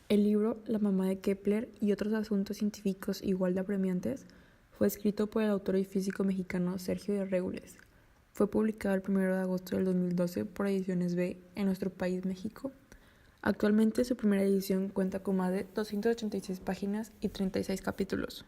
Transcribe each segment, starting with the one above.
El libro La mamá de Kepler y otros asuntos científicos igual de apremiantes fue escrito por el autor y físico mexicano Sergio de Regules. Fue publicado el 1 de agosto del 2012 por Ediciones B en nuestro país, México. Actualmente su primera edición cuenta con más de 286 páginas y 36 capítulos.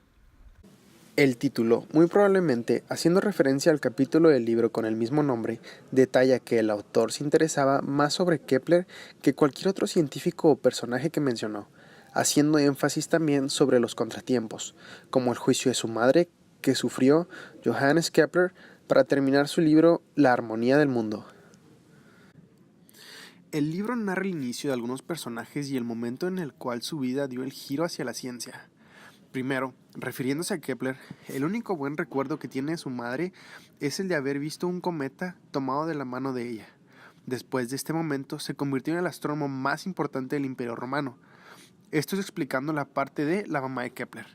El título, muy probablemente haciendo referencia al capítulo del libro con el mismo nombre, detalla que el autor se interesaba más sobre Kepler que cualquier otro científico o personaje que mencionó, haciendo énfasis también sobre los contratiempos, como el juicio de su madre que sufrió Johannes Kepler para terminar su libro La armonía del mundo. El libro narra el inicio de algunos personajes y el momento en el cual su vida dio el giro hacia la ciencia. Primero, refiriéndose a Kepler, el único buen recuerdo que tiene de su madre es el de haber visto un cometa tomado de la mano de ella. Después de este momento, se convirtió en el astrónomo más importante del Imperio Romano. Esto es explicando la parte de la mamá de Kepler.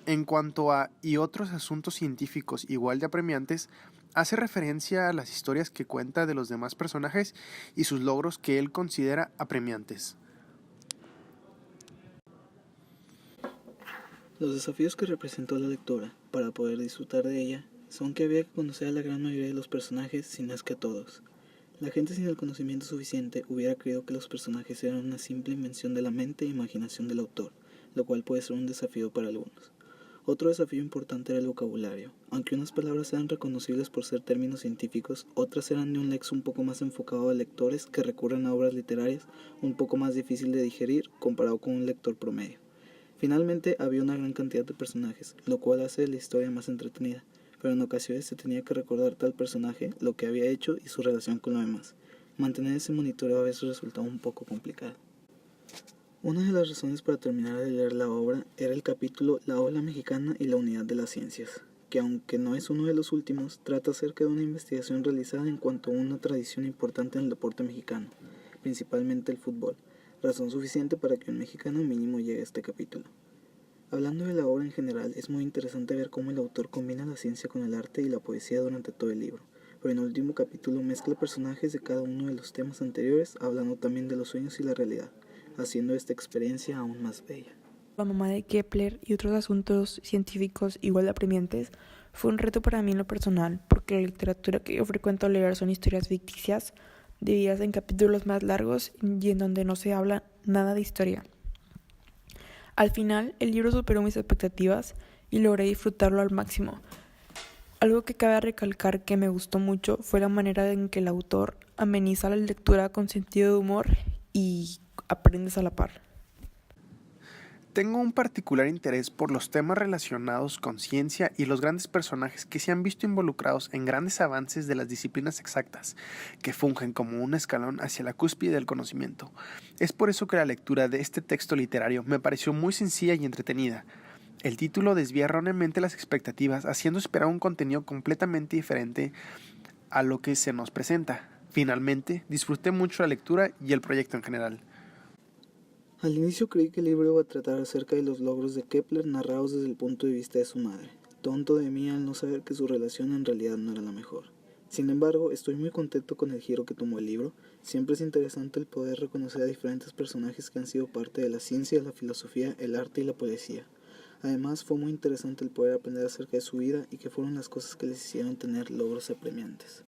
En cuanto a y otros asuntos científicos igual de apremiantes, hace referencia a las historias que cuenta de los demás personajes y sus logros que él considera apremiantes. Los desafíos que representó la lectura, para poder disfrutar de ella, son que había que conocer a la gran mayoría de los personajes, si no es que a todos. La gente sin el conocimiento suficiente hubiera creído que los personajes eran una simple invención de la mente e imaginación del autor, lo cual puede ser un desafío para algunos. Otro desafío importante era el vocabulario. Aunque unas palabras eran reconocibles por ser términos científicos, otras eran de un lexo un poco más enfocado a lectores que recurren a obras literarias un poco más difícil de digerir comparado con un lector promedio. Finalmente había una gran cantidad de personajes, lo cual hace la historia más entretenida, pero en ocasiones se tenía que recordar tal personaje, lo que había hecho y su relación con lo demás. Mantener ese monitoreo a veces resultaba un poco complicado. Una de las razones para terminar de leer la obra era el capítulo La ola mexicana y la unidad de las ciencias, que aunque no es uno de los últimos, trata acerca de una investigación realizada en cuanto a una tradición importante en el deporte mexicano, principalmente el fútbol, razón suficiente para que un mexicano mínimo llegue a este capítulo. Hablando de la obra en general, es muy interesante ver cómo el autor combina la ciencia con el arte y la poesía durante todo el libro, pero en el último capítulo mezcla personajes de cada uno de los temas anteriores, hablando también de los sueños y la realidad, haciendo esta experiencia aún más bella. La mamá de Kepler y otros asuntos científicos igual de apremiantes fue un reto para mí en lo personal, porque la literatura que yo frecuento leer son historias ficticias, divididas en capítulos más largos y en donde no se habla nada de historia. Al final, el libro superó mis expectativas y logré disfrutarlo al máximo. Algo que cabe recalcar que me gustó mucho fue la manera en que el autor ameniza la lectura con sentido de humor y aprendes a la par. Tengo un particular interés por los temas relacionados con ciencia y los grandes personajes que se han visto involucrados en grandes avances de las disciplinas exactas, que fungen como un escalón hacia la cúspide del conocimiento. Es por eso que la lectura de este texto literario me pareció muy sencilla y entretenida. El título desvía erróneamente las expectativas, haciendo esperar un contenido completamente diferente a lo que se nos presenta. Finalmente, disfruté mucho la lectura y el proyecto en general. Al inicio creí que el libro iba a tratar acerca de los logros de Kepler narrados desde el punto de vista de su madre. Tonto de mí al no saber que su relación en realidad no era la mejor. Sin embargo, estoy muy contento con el giro que tomó el libro. Siempre es interesante el poder reconocer a diferentes personajes que han sido parte de la ciencia, la filosofía, el arte y la poesía. Además, fue muy interesante el poder aprender acerca de su vida y qué fueron las cosas que les hicieron tener logros apremiantes.